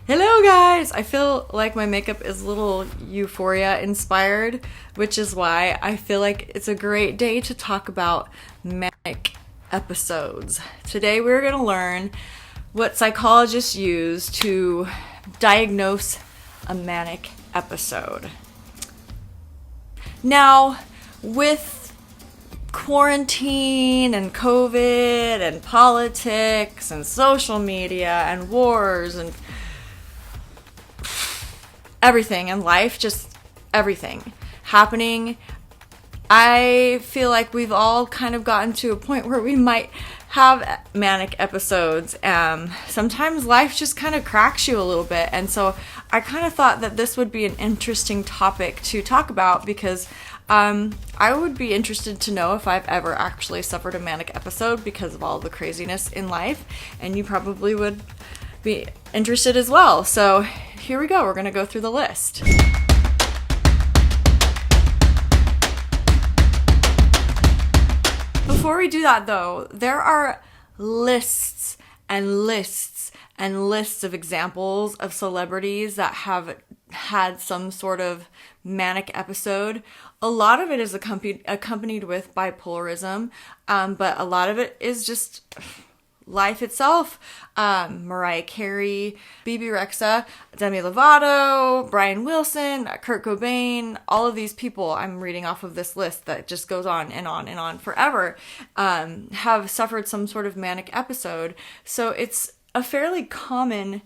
Hello guys! I feel like my makeup is a little Euphoria inspired, which is why I feel like it's a great day to talk about manic episodes. Today we're going to learn what psychologists use to diagnose a manic episode. Now, with quarantine and COVID and politics and social media and wars and everything in life, just everything happening, I feel like we've all kind of gotten to a point where we might have manic episodes. Sometimes life just kind of cracks you a little bit, and so I kind of thought that this would be an interesting topic to talk about because I would be interested to know if I've ever actually suffered a manic episode because of all the craziness in life, and you probably would be interested as well. So here we go. We're going to go through the list. Before we do that, though, there are lists and lists and lists of examples of celebrities that have had some sort of manic episode. A lot of it is accompanied with bipolarism, but a lot of it is just life itself. Mariah Carey, Bebe Rexha, Demi Lovato, Brian Wilson, Kurt Cobain, all of these people I'm reading off of this list that just goes on and on and on forever, have suffered some sort of manic episode. So it's a fairly common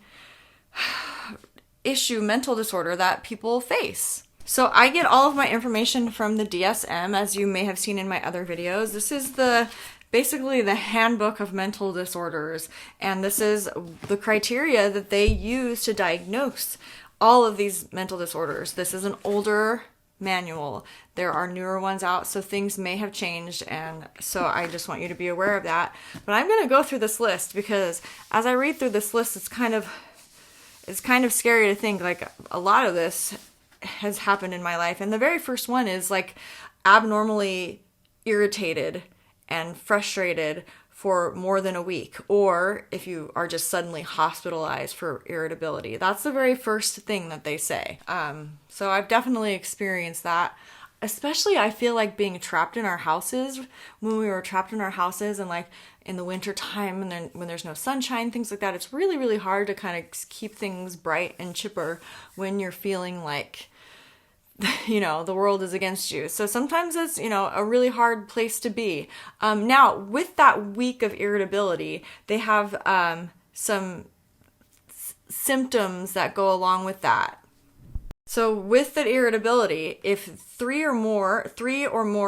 issue, mental disorder that people face. So I get all of my information from the DSM, as you may have seen in my other videos. This is basically the handbook of mental disorders, and this is the criteria that they use to diagnose all of these mental disorders. This is an older manual. There are newer ones out, so things may have changed, and so I just want you to be aware of that. But I'm going to go through this list because as I read through this list, it's kind of scary to think like a lot of this has happened in my life. And the very first one is like abnormally irritated and frustrated for more than a week, or if you are just suddenly hospitalized for irritability. That's the very first thing that they say. So I've definitely experienced that. Especially I feel like being trapped in our houses, when we were trapped in our houses and like in the winter time and then when there's no sunshine, things like that, it's really, really hard to kind of keep things bright and chipper when you're feeling like the world is against you. So sometimes it's, a really hard place to be. Now, with that week of irritability, they have some symptoms that go along with that. So with the irritability, if three or more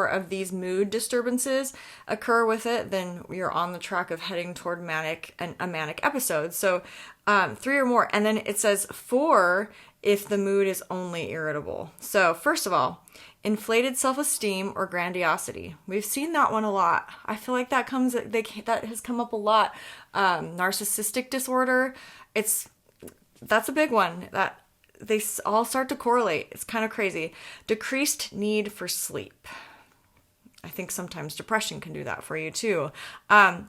of these mood disturbances occur with it, then you're on the track of heading toward a manic episode. So 3 or more, and then it says 4 if the mood is only irritable. So first of all, inflated self-esteem or grandiosity. We've seen that one a lot. I feel like that has come up a lot. Narcissistic disorder. That's a big one that they all start to correlate. It's kind of crazy. Decreased need for sleep. I think sometimes depression can do that for you too.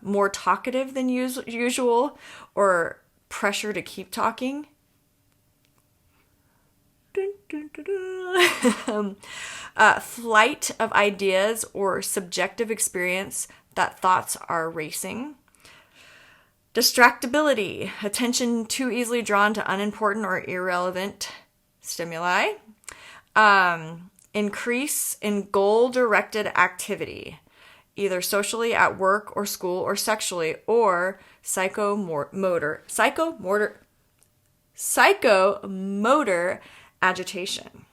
More talkative than usual, or pressure to keep talking. Flight of ideas or subjective experience that thoughts are racing. Distractibility, attention too easily drawn to unimportant or irrelevant stimuli. Increase in goal-directed activity, either socially, at work or school, or sexually, or psychomotor agitation.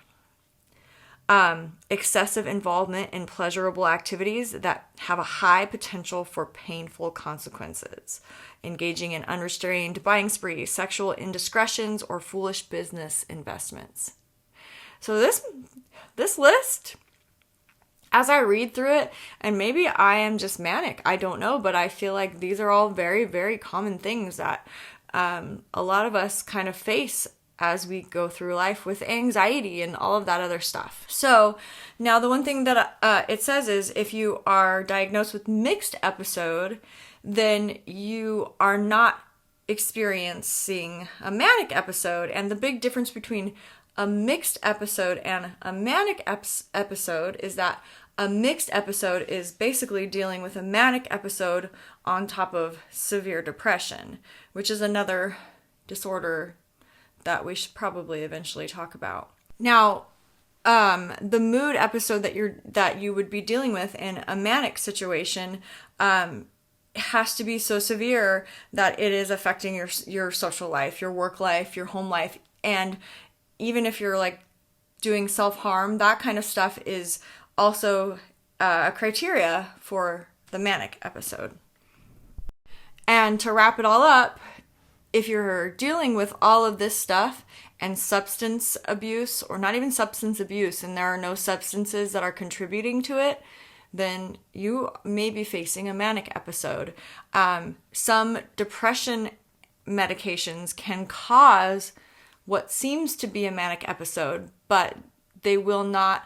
Excessive involvement in pleasurable activities that have a high potential for painful consequences. Engaging in unrestrained buying sprees, sexual indiscretions, or foolish business investments. So this list, as I read through it, and maybe I am just manic, I don't know, but I feel like these are all very, very common things that a lot of us kind of face as we go through life with anxiety and all of that other stuff. So now the one thing that it says is if you are diagnosed with mixed episode, then you are not experiencing a manic episode. And the big difference between a mixed episode and a manic episode is that a mixed episode is basically dealing with a manic episode on top of severe depression, which is another disorder that we should probably eventually talk about. Now, the mood episode that you would be dealing with in a manic situation has to be so severe that it is affecting your social life, your work life, your home life, and even if you're like doing self-harm, that kind of stuff is also a criteria for the manic episode. And to wrap it all up, if you're dealing with all of this stuff and substance abuse, or not even substance abuse, and there are no substances that are contributing to it, then you may be facing a manic episode. Some depression medications can cause what seems to be a manic episode, but they will not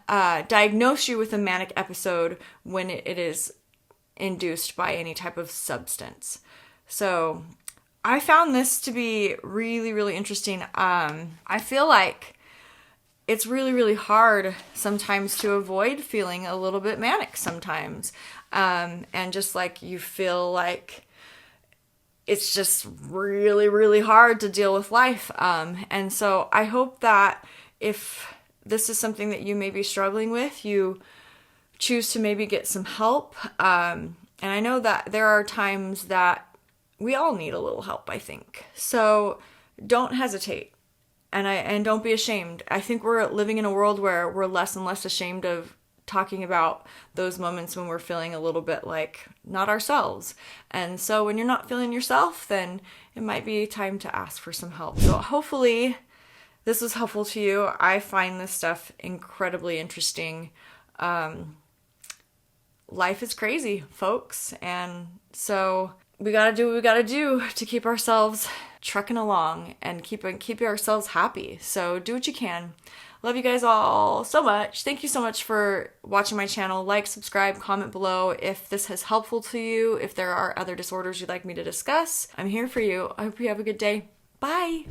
diagnose you with a manic episode when it is induced by any type of substance. So I found this to be really, really interesting. I feel like it's really, really hard sometimes to avoid feeling a little bit manic sometimes. And just like you feel like it's just really, really hard to deal with life. And so I hope that if this is something that you may be struggling with, you choose to maybe get some help. And I know that there are times that we all need a little help, I think. So don't hesitate. And don't be ashamed. I think we're living in a world where we're less and less ashamed of talking about those moments when we're feeling a little bit like not ourselves. And so when you're not feeling yourself, then it might be time to ask for some help. So hopefully this was helpful to you. I find this stuff incredibly interesting. Life is crazy, folks. And so we gotta do what we gotta do to keep ourselves trucking along and keep ourselves happy. So do what you can. Love you guys all so much. Thank you so much for watching my channel. Like, subscribe, comment below if this is helpful to you. If there are other disorders you'd like me to discuss, I'm here for you. I hope you have a good day. Bye.